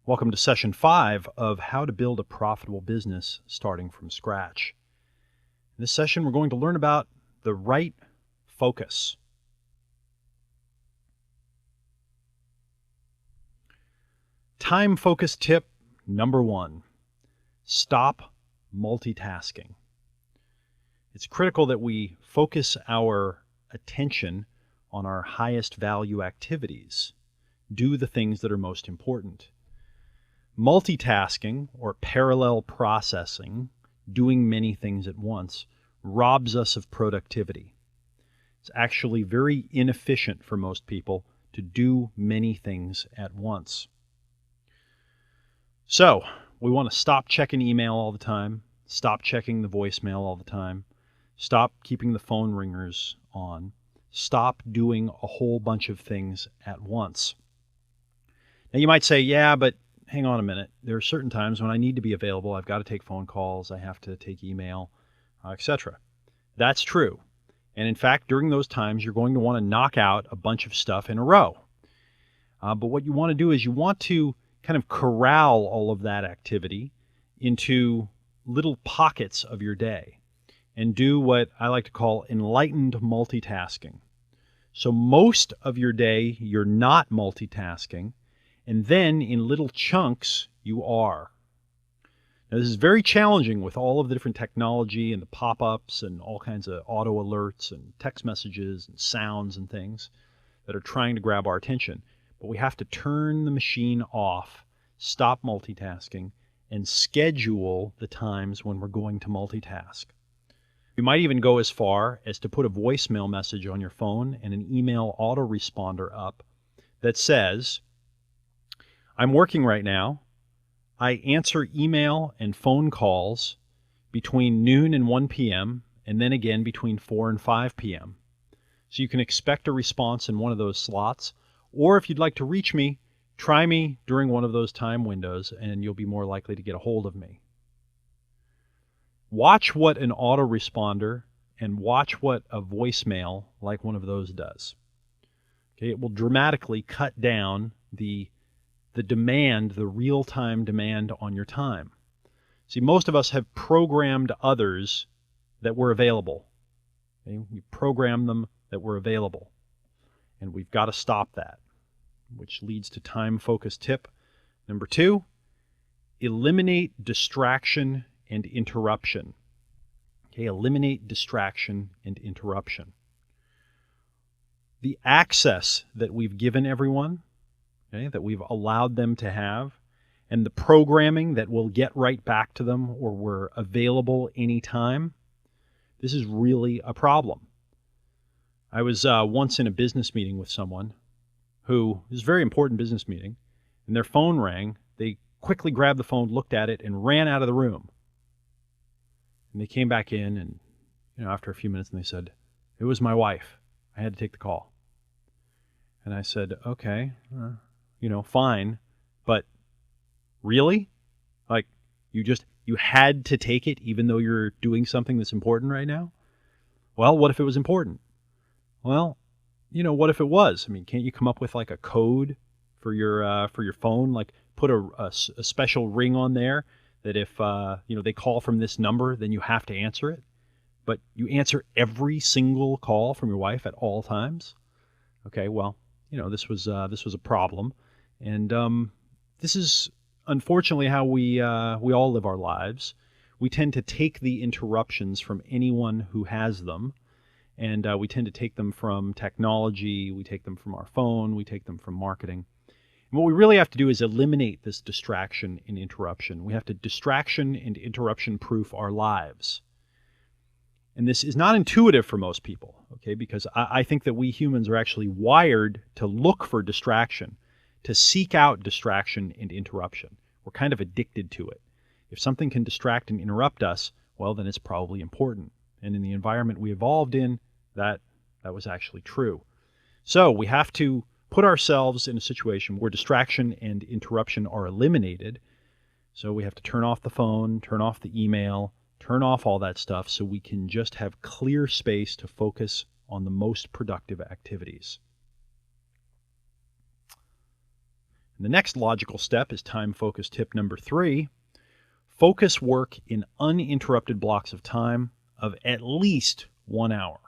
Welcome to session 5 of How to Build a Profitable Business Starting from Scratch. In this session, we're going to learn about the right focus. Time focus tip number 1, stop multitasking. It's critical that we focus our attention on our highest value activities. Do the things that are most important. Multitasking, or parallel processing, doing many things at once, robs us of productivity. It's actually very inefficient for most people to do many things at once. So, we want to stop checking email all the time, stop checking the voicemail all the time, stop keeping the phone ringers on, stop doing a whole bunch of things at once. Now you might say, yeah, but hang on a minute. There are certain times when I need to be available. I've got to take phone calls. I have to take email, etc. That's true. And in fact, during those times, you're going to want to knock out a bunch of stuff in a row. But what you want to do is you want to kind of corral all of that activity into little pockets of your day and do what I like to call enlightened multitasking. So most of your day, you're not multitasking. And then in little chunks, you are. Now, this is very challenging with all of the different technology and the pop-ups and all kinds of auto alerts and text messages and sounds and things that are trying to grab our attention. But we have to turn the machine off, stop multitasking, and schedule the times when we're going to multitask. You might even go as far as to put a voicemail message on your phone and an email autoresponder up that says, I'm working right now. I answer email and phone calls between noon and 1 p.m. and then again between 4 and 5 p.m. So you can expect a response in one of those slots. Or if you'd like to reach me, try me during one of those time windows and you'll be more likely to get a hold of me. Watch what an autoresponder and watch what a voicemail like one of those does. Okay, it will dramatically cut down the demand, the real-time demand on your time. See, most of us have programmed others that were available. Okay? We programmed them that were available. And we've got to stop that, which leads to time focus tip number 2, eliminate distraction and interruption. Okay, eliminate distraction and interruption. The access that we've given everyone, that we've allowed them to have, and the programming that will get right back to them or we're available anytime, this is really a problem. I was once in a business meeting with someone who, it was a very important business meeting, and their phone rang. They quickly grabbed the phone, looked at it, and ran out of the room. And they came back in, and after a few minutes, and they said, it was my wife. I had to take the call. And I said, okay, fine, but really? Like, you had to take it even though you're doing something that's important right now? Well, what if it was important? Well, what if it was? I mean, can't you come up with like a code for your phone? Like put a special ring on there that if, they call from this number, then you have to answer it. But you answer every single call from your wife at all times? Okay, well, this was a problem. And this is unfortunately how we all live our lives. We tend to take the interruptions from anyone who has them, and we tend to take them from technology, we take them from our phone, we take them from marketing. And what we really have to do is eliminate this distraction and interruption. We have to distraction and interruption proof our lives. And this is not intuitive for most people, okay, because I think that we humans are actually wired to look for distraction, to seek out distraction and interruption. We're kind of addicted to it. If something can distract and interrupt us, well, then it's probably important. And in the environment we evolved in, that was actually true. So we have to put ourselves in a situation where distraction and interruption are eliminated. So we have to turn off the phone, turn off the email, turn off all that stuff so we can just have clear space to focus on the most productive activities. And the next logical step is time-focused tip number 3. Focus work in uninterrupted blocks of time of at least 1 hour,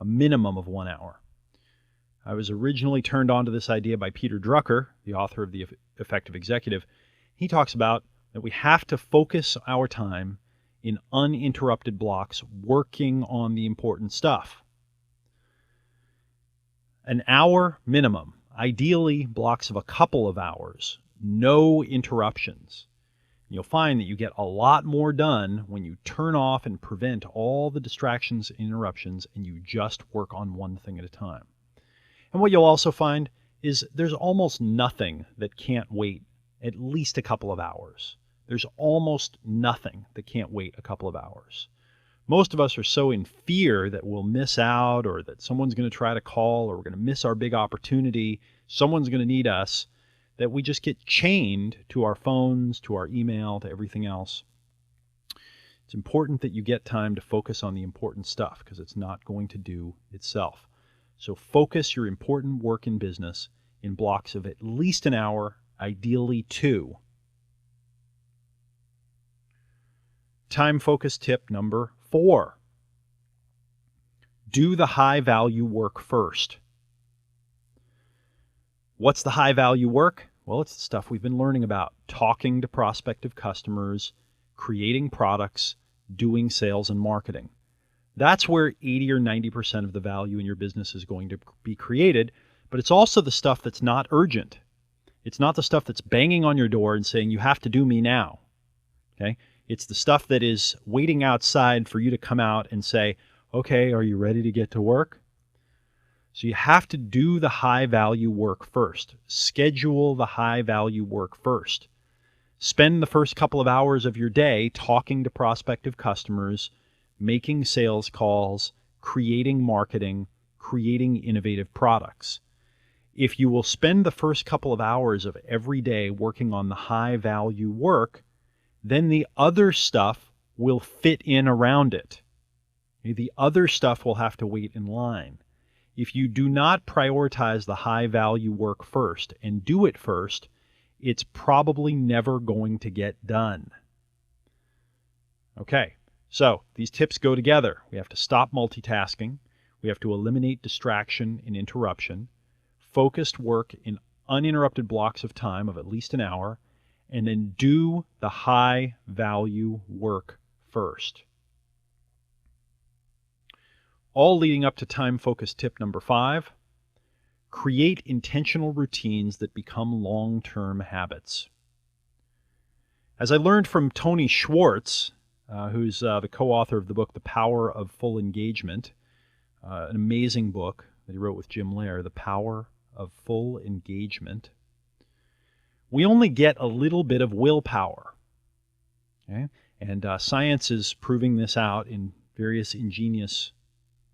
a minimum of 1 hour. I was originally turned on to this idea by Peter Drucker, the author of The Effective Executive. He talks about that we have to focus our time in uninterrupted blocks working on the important stuff. An hour minimum, ideally blocks of a couple of hours, no interruptions. You'll find that you get a lot more done when you turn off and prevent all the distractions and interruptions and you just work on one thing at a time. And what you'll also find is there's almost nothing that can't wait at least a couple of hours. There's almost nothing that can't wait a couple of hours. Most of us are so in fear that we'll miss out or that someone's going to try to call or we're going to miss our big opportunity, someone's going to need us, that we just get chained to our phones, to our email, to everything else. It's important that you get time to focus on the important stuff because it's not going to do itself. So focus your important work in business in blocks of at least an hour, ideally 2. Time-focused tip number 4. Do the high-value work first. What's the high-value work? Well, it's the stuff we've been learning about. Talking to prospective customers, creating products, doing sales and marketing. That's where 80 or 90% of the value in your business is going to be created, but it's also the stuff that's not urgent. It's not the stuff that's banging on your door and saying, you have to do me now. Okay? It's the stuff that is waiting outside for you to come out and say, okay, are you ready to get to work? So you have to do the high-value work first. Schedule the high-value work first. Spend the first couple of hours of your day talking to prospective customers, making sales calls, creating marketing, creating innovative products. If you will spend the first couple of hours of every day working on the high-value work, then the other stuff will fit in around it. The other stuff will have to wait in line. If you do not prioritize the high-value work first and do it first, it's probably never going to get done. Okay, so these tips go together. We have to stop multitasking. We have to eliminate distraction and interruption. Focused work in uninterrupted blocks of time of at least an hour, and then do the high-value work first. All leading up to time-focused tip number 5, create intentional routines that become long-term habits. As I learned from Tony Schwartz, who's the co-author of the book, The Power of Full Engagement, an amazing book that he wrote with Jim Loehr, The Power of Full Engagement, we only get a little bit of willpower. Okay? And science is proving this out in various ingenious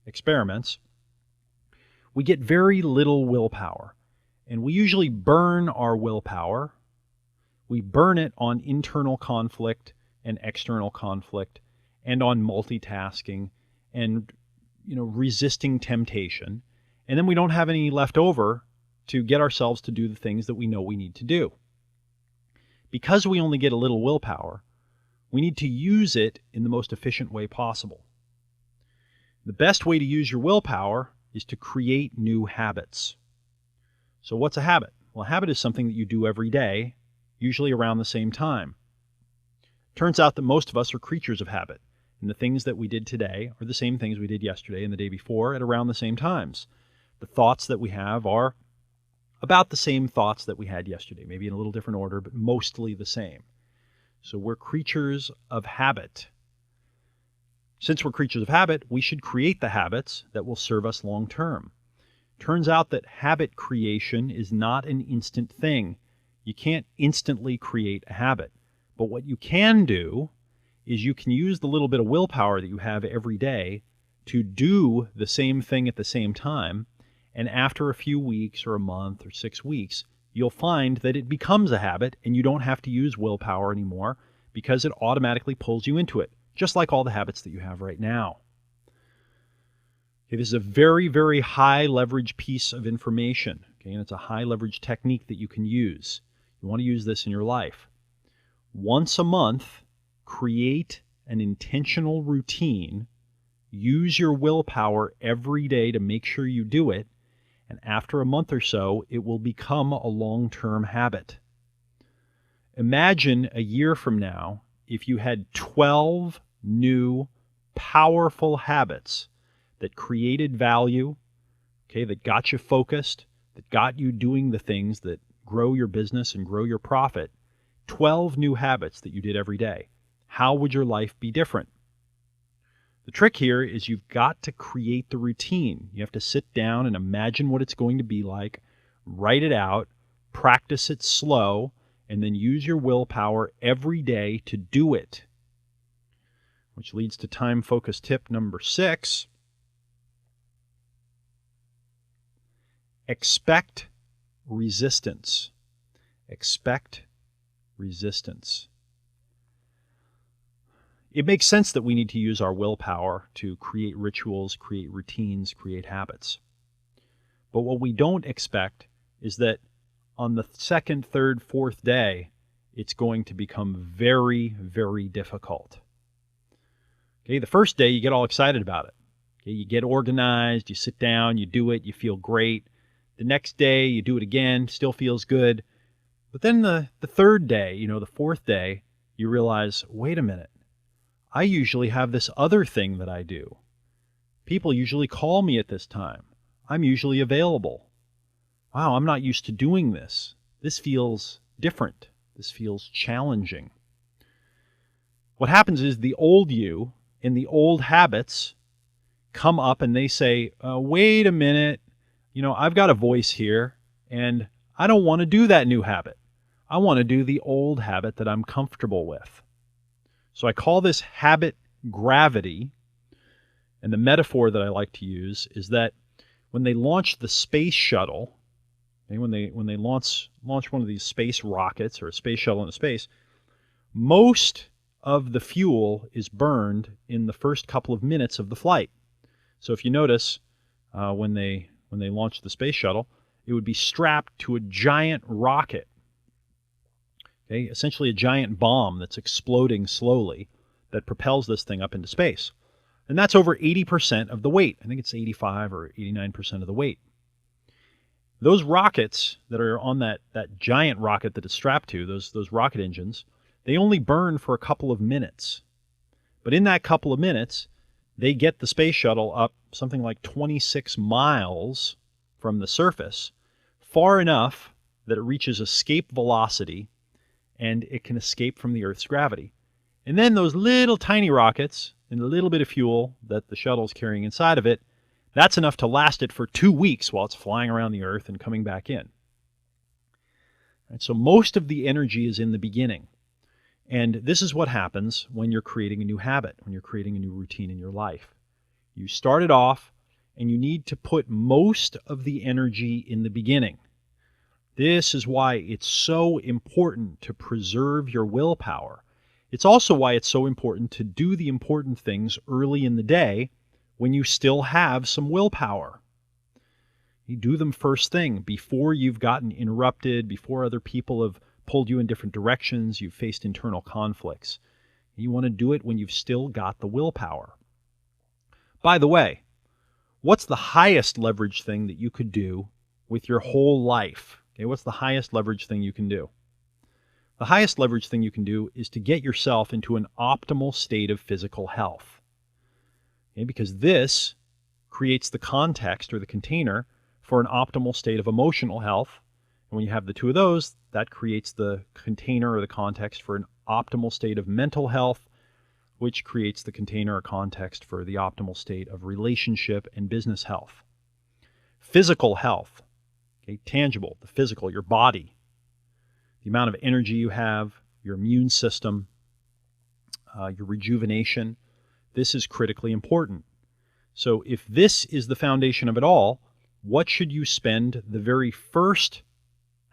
experiments. We get very little willpower, and we usually burn our willpower. We burn it on internal conflict and external conflict and on multitasking and resisting temptation, and then we don't have any left over to get ourselves to do the things that we know we need to do. Because we only get a little willpower, we need to use it in the most efficient way possible. The best way to use your willpower is to create new habits. So what's a habit? Well, a habit is something that you do every day, usually around the same time. Turns out that most of us are creatures of habit, and the things that we did today are the same things we did yesterday and the day before at around the same times. The thoughts that we have are about the same thoughts that we had yesterday, maybe in a little different order, but mostly the same. So we're creatures of habit. Since we're creatures of habit, we should create the habits that will serve us long term. Turns out that habit creation is not an instant thing. You can't instantly create a habit. But what you can do is you can use the little bit of willpower that you have every day to do the same thing at the same time. And after a few weeks or a month or 6 weeks, you'll find that it becomes a habit and you don't have to use willpower anymore because it automatically pulls you into it, just like all the habits that you have right now. Okay, this is a very, very high leverage piece of information. Okay, and it's a high leverage technique that you can use. You want to use this in your life. Once a month, create an intentional routine. Use your willpower every day to make sure you do it. And after a month or so, it will become a long-term habit. Imagine a year from now if you had 12 new powerful habits that created value, okay, that got you focused, that got you doing the things that grow your business and grow your profit. 12 new habits that you did every day. How would your life be different? The trick here is you've got to create the routine. You have to sit down and imagine what it's going to be like, write it out, practice it slow, and then use your willpower every day to do it. Which leads to time-focused tip number 6. Expect resistance. Expect resistance. It makes sense that we need to use our willpower to create rituals, create routines, create habits. But what we don't expect is that on the second, third, fourth day, it's going to become very, very difficult. Okay, the first day you get all excited about it. Okay, you get organized, you sit down, you do it, you feel great. The next day you do it again, still feels good. But then the third day, the fourth day, you realize, wait a minute. I usually have this other thing that I do. People usually call me at this time. I'm usually available. Wow, I'm not used to doing this. This feels different. This feels challenging. What happens is the old you and the old habits come up and they say, wait a minute, I've got a voice here and I don't want to do that new habit. I want to do the old habit that I'm comfortable with. So I call this habit gravity, and the metaphor that I like to use is that when they launch the space shuttle, okay, when they launch one of these space rockets or a space shuttle into space, most of the fuel is burned in the first couple of minutes of the flight. So if you notice, when they launch the space shuttle, it would be strapped to a giant rocket. Okay, essentially a giant bomb that's exploding slowly that propels this thing up into space. And that's over 80% of the weight. I think it's 85 or 89% of the weight. Those rockets that are on that giant rocket that it's strapped to, those rocket engines, they only burn for a couple of minutes. But in that couple of minutes, they get the space shuttle up something like 26 miles from the surface, far enough that it reaches escape velocity and it can escape from the Earth's gravity. And then those little tiny rockets and a little bit of fuel that the shuttle's carrying inside of it, that's enough to last it for 2 weeks while it's flying around the Earth and coming back in. Right, so most of the energy is in the beginning. And this is what happens when you're creating a new habit, when you're creating a new routine in your life. You start it off, and you need to put most of the energy in the beginning. This is why it's so important to preserve your willpower. It's also why it's so important to do the important things early in the day when you still have some willpower. You do them first thing, before you've gotten interrupted, before other people have pulled you in different directions, you've faced internal conflicts. You want to do it when you've still got the willpower. By the way, what's the highest leverage thing that you could do with your whole life? Okay, what's the highest leverage thing you can do? The highest leverage thing you can do is to get yourself into an optimal state of physical health. Okay, because this creates the context or the container for an optimal state of emotional health. And when you have the two of those, that creates the container or the context for an optimal state of mental health, which creates the container or context for the optimal state of relationship and business health. Physical health, okay, tangible, the physical, your body, the amount of energy you have, your immune system, your rejuvenation. This is critically important. So if this is the foundation of it all, what should you spend the very first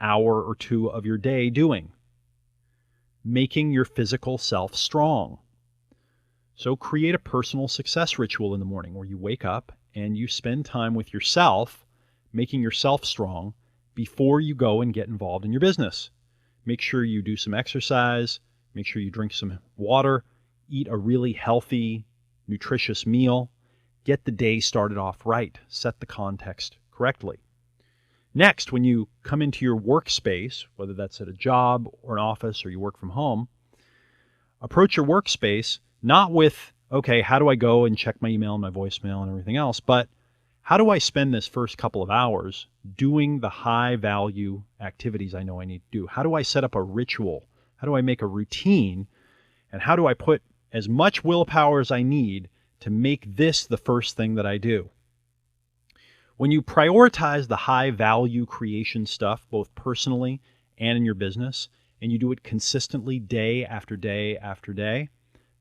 hour or two of your day doing? Making your physical self strong. So create a personal success ritual in the morning where you wake up and you spend time with yourself, making yourself strong before you go and get involved in your business. Make sure you do some exercise, make sure you drink some water, eat a really healthy, nutritious meal, get the day started off right, set the context correctly. Next, when you come into your workspace, whether that's at a job or an office or you work from home, approach your workspace not with, okay, how do I go and check my email and my voicemail and everything else, but how do I spend this first couple of hours doing the high value activities I know I need to do? How do I set up a ritual? How do I make a routine? And how do I put as much willpower as I need to make this the first thing that I do? When you prioritize the high value creation stuff, both personally and in your business, and you do it consistently day after day after day,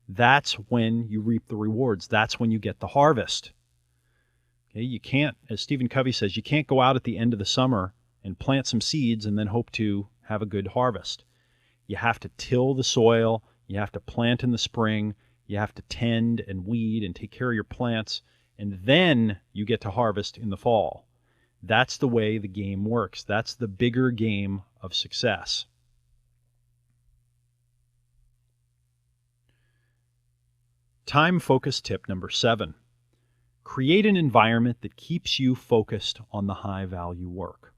that's when you reap the rewards. That's when you get the harvest. Okay, you can't, as Stephen Covey says, you can't go out at the end of the summer and plant some seeds and then hope to have a good harvest. You have to till the soil, you have to plant in the spring, you have to tend and weed and take care of your plants, and then you get to harvest in the fall. That's the way the game works. That's the bigger game of success. Time focus tip number 7. Create an environment that keeps you focused on the high value work.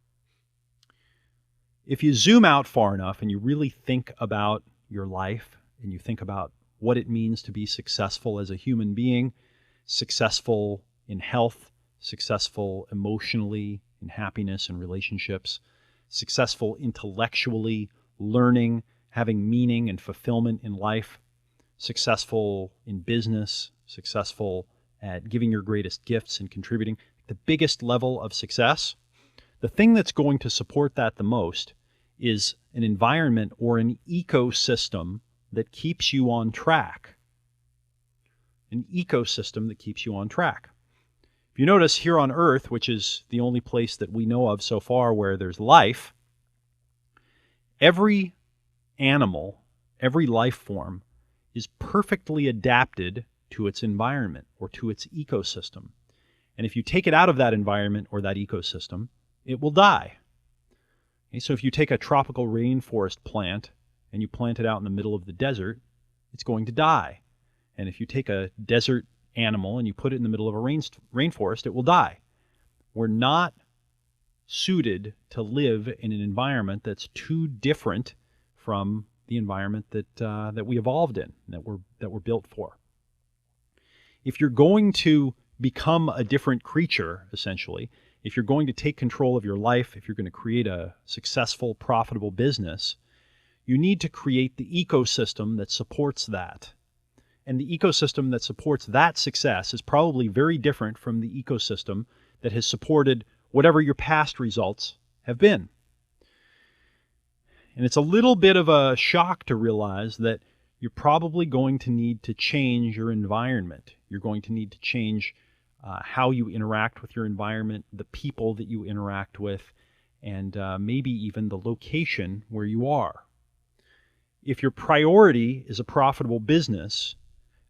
If you zoom out far enough and you really think about your life and you think about what it means to be successful as a human being, successful in health, successful emotionally, in happiness and relationships, successful intellectually, learning, having meaning and fulfillment in life, successful in business, successful at giving your greatest gifts and contributing, the biggest level of success, the thing that's going to support that the most is an environment or an ecosystem that keeps you on track. An ecosystem that keeps you on track. If you notice here on Earth, which is the only place that we know of so far where there's life, every animal, every life form is perfectly adapted to its environment or to its ecosystem. And if you take it out of that environment or that ecosystem, it will die. Okay, so if you take a tropical rainforest plant and you plant it out in the middle of the desert, it's going to die. And if you take a desert animal and you put it in the middle of a rainforest, it will die. We're not suited to live in an environment that's too different from the environment that we evolved in, that we're built for. If you're going to become a different creature, essentially, if you're going to take control of your life, if you're going to create a successful, profitable business, you need to create the ecosystem that supports that. And the ecosystem that supports that success is probably very different from the ecosystem that has supported whatever your past results have been. And it's a little bit of a shock to realize that you're probably going to need to change your environment. You're going to need to change how you interact with your environment, the people that you interact with, and maybe even the location where you are. If your priority is a profitable business,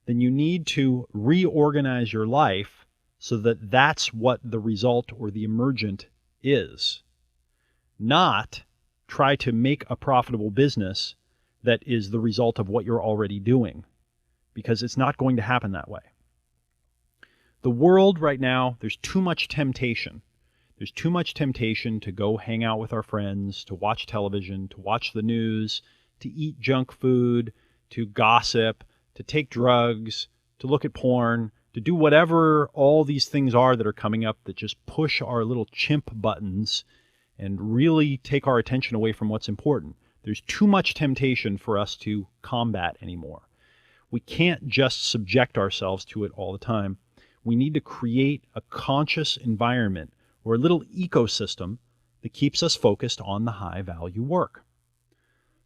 then you need to reorganize your life so that that's what the result or the emergent is. Not try to make a profitable business that is the result of what you're already doing, because it's not going to happen that way. The world right now, there's too much temptation. There's too much temptation to go hang out with our friends, to watch television, to watch the news, to eat junk food, to gossip, to take drugs, to look at porn, to do whatever all these things are that are coming up that just push our little chimp buttons and really take our attention away from what's important. There's too much temptation for us to combat anymore. We can't just subject ourselves to it all the time. We need to create a conscious environment or a little ecosystem that keeps us focused on the high value work.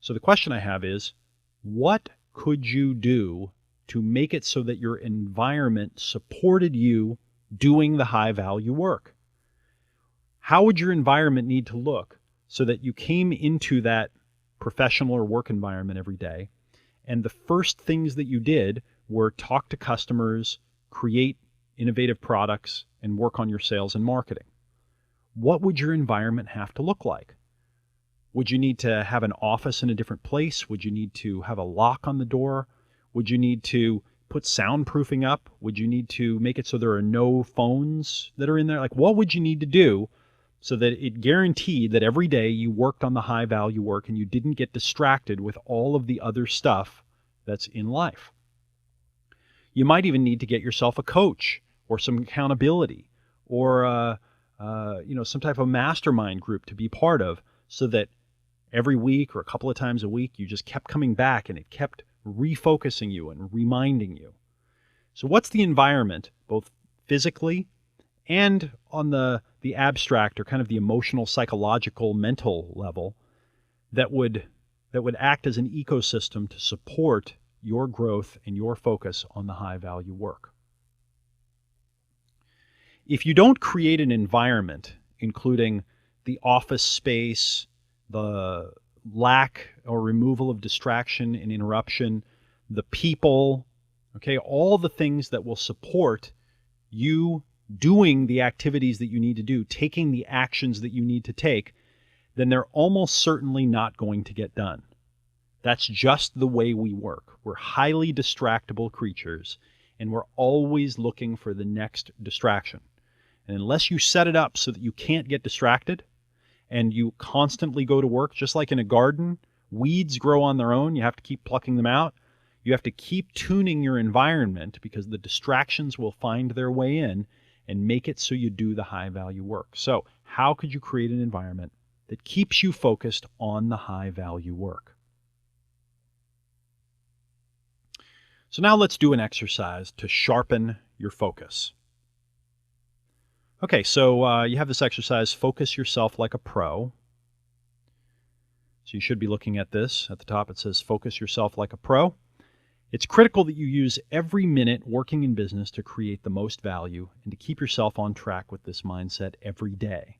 So the question I have is, what could you do to make it so that your environment supported you doing the high value work? How would your environment need to look so that you came into that professional or work environment every day, and the first things that you did were talk to customers, create innovative products, and work on your sales and marketing. What would your environment have to look like? Would you need to have an office in a different place? Would you need to have a lock on the door? Would you need to put soundproofing up? Would you need to make it so there are no phones that are in there? Like, what would you need to do so that it guaranteed that every day you worked on the high value work and you didn't get distracted with all of the other stuff that's in life? You might even need to get yourself a coach or some accountability or some type of mastermind group to be part of, so that every week or a couple of times a week you just kept coming back and it kept refocusing you and reminding you. So what's the environment, both physically and on the abstract or kind of the emotional, psychological, mental level, that would act as an ecosystem to support your growth and your focus on the high value work? If you don't create an environment, including the office space, the lack or removal of distraction and interruption, the people, okay, all the things that will support you doing the activities that you need to do, taking the actions that you need to take, then they're almost certainly not going to get done. That's just the way we work. We're highly distractible creatures, and we're always looking for the next distraction. And unless you set it up so that you can't get distracted, and you constantly go to work, just like in a garden, weeds grow on their own. You have to keep plucking them out. You have to keep tuning your environment, because the distractions will find their way in and make it so you do the high value work. So how could you create an environment that keeps you focused on the high value work? So now let's do an exercise to sharpen your focus. Okay, so you have this exercise, focus yourself like a pro. So you should be looking at this. At the top it says focus yourself like a pro. It's critical that you use every minute working in business to create the most value and to keep yourself on track with this mindset every day.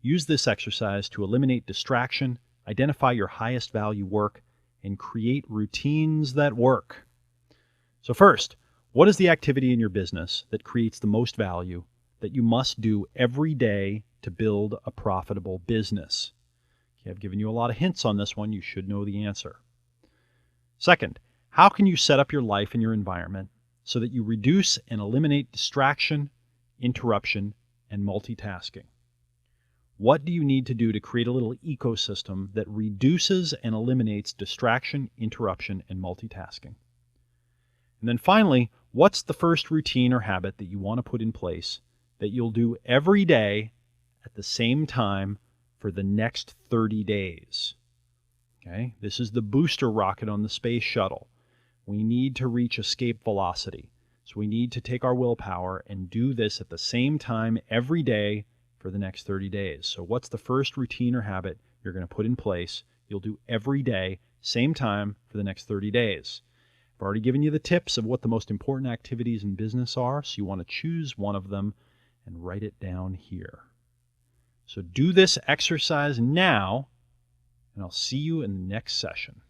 Use this exercise to eliminate distraction, identify your highest value work, and create routines that work. So first, what is the activity in your business that creates the most value that you must do every day to build a profitable business? Okay, I've given you a lot of hints on this one. You should know the answer. Second, how can you set up your life and your environment so that you reduce and eliminate distraction, interruption, and multitasking? What do you need to do to create a little ecosystem that reduces and eliminates distraction, interruption, and multitasking? And then finally, what's the first routine or habit that you want to put in place that you'll do every day at the same time for the next 30 days? Okay, this is the booster rocket on the space shuttle. We need to reach escape velocity. So we need to take our willpower and do this at the same time every day for the next 30 days. So what's the first routine or habit you're going to put in place you'll do every day, same time for the next 30 days? I've already given you the tips of what the most important activities in business are, so you want to choose one of them and write it down here. So do this exercise now, and I'll see you in the next session.